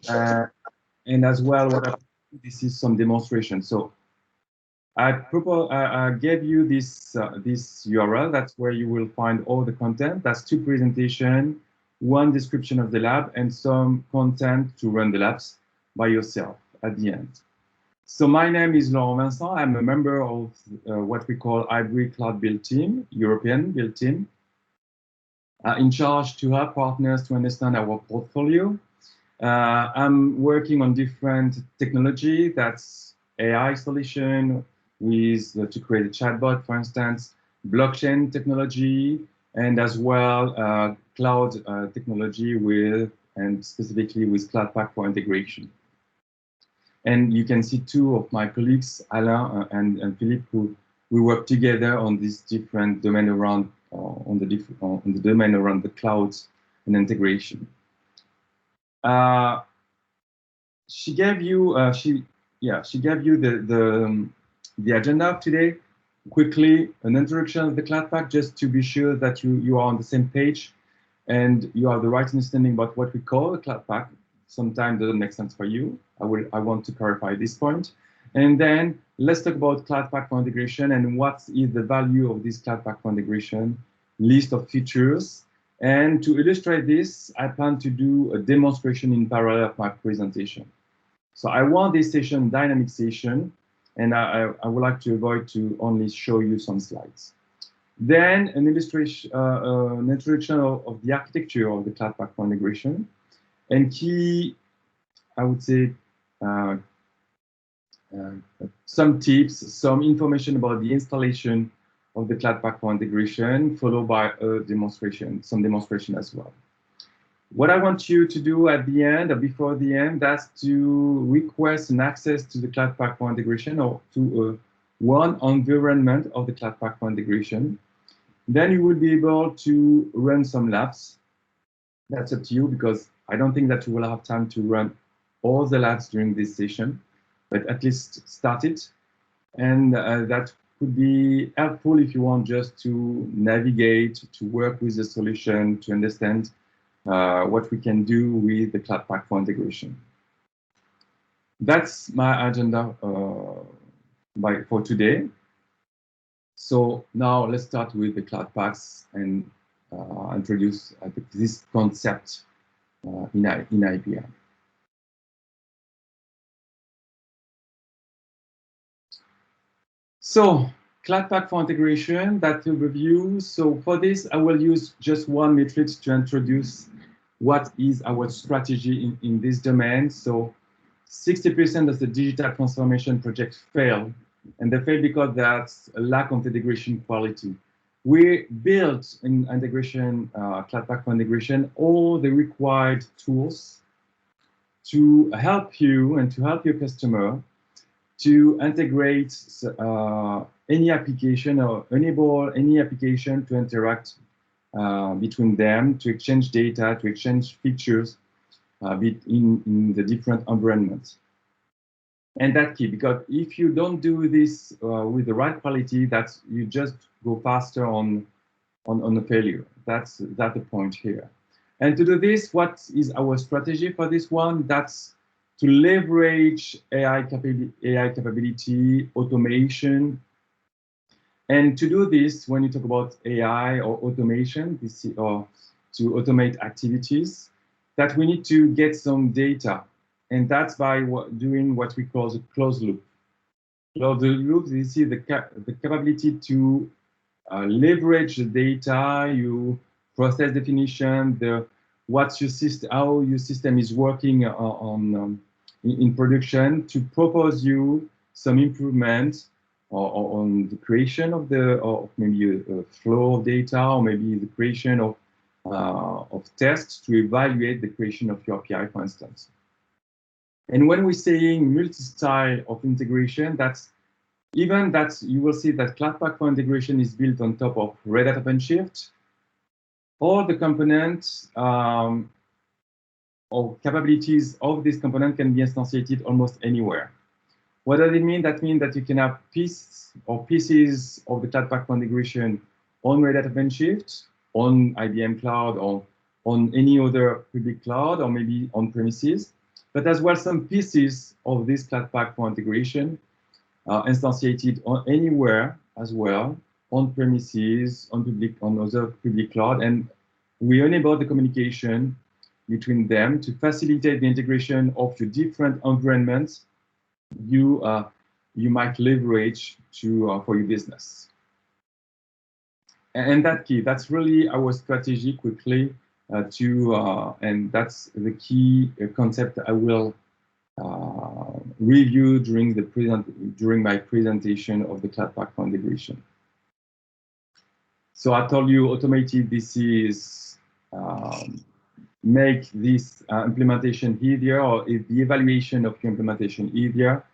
uh, and as well, this is some demonstration. So I gave you this URL. That's where you will find all the content. That's 2 presentations, 1 description of the lab, and some content to run the labs by yourself at the end. So my name is Laurent Vincent. I'm a member of what we call Hybrid Cloud Build Team, European Build Team, in charge to help partners to understand our portfolio. I'm working on different technology. That's AI solution with to create a chatbot, for instance, blockchain technology, and as well cloud technology with, and specifically with Cloudpak for integration. And you can see 2 of my colleagues, Alain and Philippe, who we work together on this different domain around on the domain around the clouds and integration. She gave you the agenda of today. Quickly, an introduction of the Cloudpak, just to be sure that you are on the same page and you have the right understanding about what we call a Cloudpak. Sometimes doesn't make sense for you. I want to clarify this point. And then let's talk about Cloudpak for integration and what is the value of this Cloudpak for integration, list of features. And to illustrate this, I plan to do a demonstration in parallel of my presentation. So I want this session dynamic session, and I would like to avoid to only show you some slides. Then an illustration, an introduction of the architecture of the Cloudpak for integration, and key, I would say, some tips, some information about the installation of the Cloudpak for integration, followed by a demonstration, some demonstration as well. What I want you to do at the end or before the end, that's to request an access to the Cloudpak for integration or to one environment of the Cloudpak for integration. Then you will be able to run some labs. That's up to you because I don't think that you will have time to run all the labs during this session, but at least start it. And that could be helpful if you want just to navigate, to work with the solution, to understand what we can do with the Cloudpak for integration. That's my agenda for today. So now let's start with the Cloudpaks and introduce this concept in IBM. So Cloudpak for integration, that overview. So for this, I will use just one metric to introduce what is our strategy in this domain. So 60% of the digital transformation projects fail, and they fail because there's a lack of integration quality. We built in integration, Cloudpak for integration, all the required tools to help you and to help your customer to integrate any application or enable any application to interact between them, to exchange data, to exchange features in the different environments. And that's key, because if you don't do this with the right quality, that's you just go faster on a failure. That's the point here. And to do this, what is our strategy for this one? That's to leverage AI capability, automation. And to do this, when you talk about AI or automation, or to automate activities, that we need to get some data. And that's by doing what we call the closed loop. Closed loop, you see the capability to leverage the data, you process definition, what's your system, how your system is working in production, to propose you some improvement on the creation of maybe a flow of data, or maybe the creation of tests to evaluate the creation of your API, for instance. And when we're saying multi-style of integration, you will see that Cloudpak for integration is built on top of Red Hat OpenShift. All the components or capabilities of this component can be instantiated almost anywhere. What does it mean? That means that you can have pieces of the Cloudpak for integration on Red Hat OpenShift, on IBM Cloud, or on any other public cloud, or maybe on premises. but as well some pieces of this Flatpak for integration instantiated on anywhere as well, on premises, on other public cloud, and we enable the communication between them to facilitate the integration of the different environments you might leverage for your business. And that's really our strategy quickly and that's the key concept I will review during my presentation of the Flatpak for integration. So I told you automated this is make this implementation easier, or the evaluation of your implementation easier.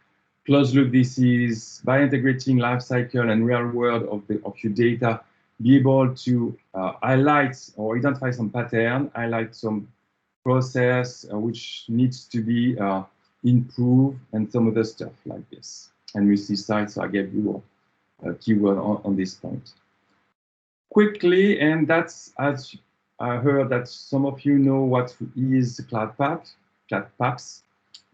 Closed loop, this is by integrating lifecycle and real world of your data, be able to highlight or identify some pattern, highlight some process which needs to be improved, and some other stuff like this. And multi-site, so I gave you a keyword on this point. Quickly, and that's, as I heard that some of you know what is Flatpaks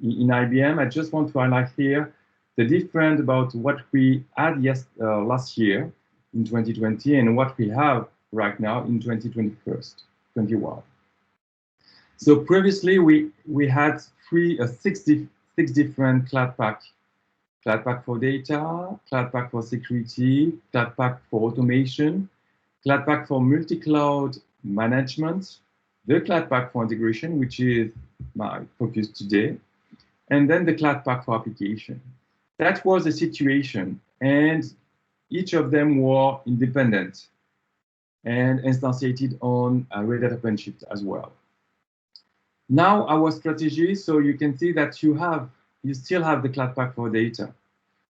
in IBM. I just want to highlight here the difference about what we had last year in 2020 and what we have right now in 2021. So previously we had six different Flatpak for data, Flatpak for security, Flatpak for automation, Flatpak for multi-cloud management, the Flatpak for integration, which is my focus today, and then the Flatpak for application. That was the situation, and each of them were independent and instantiated on Red Hat OpenShift as well. Now our strategy, so you can see that you still have the Flatpak for data.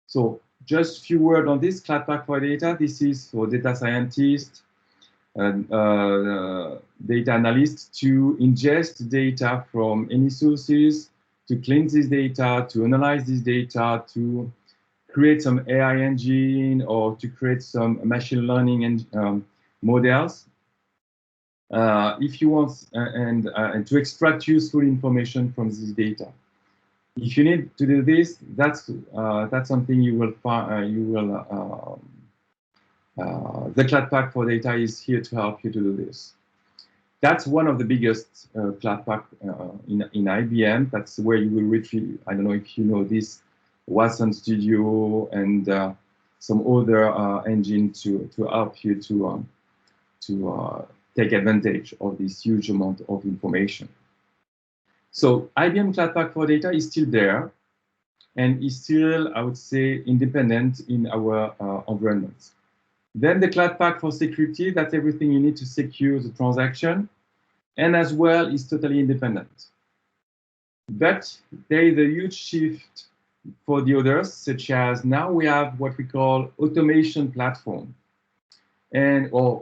So just a few words on this Flatpak for data. This is for data scientists and data analysts to ingest data from any sources, to cleanse this data, to analyze this data, to create some AI engine, or to create some machine learning models. If you want, and to extract useful information from this data. If you need to do this, that's something you will find. The Flatpak for data is here to help you to do this. That's one of the biggest Flatpak in IBM. That's where you will retrieve. I don't know if you know this, Watson Studio and some other engine to help you to take advantage of this huge amount of information. So IBM Flatpak for data is still there and is still, I would say, independent in our environments. Then the Flatpak for security, that's everything you need to secure the transaction, and as well is totally independent. But there is a huge shift for the others, such as now we have what we call automation platform, or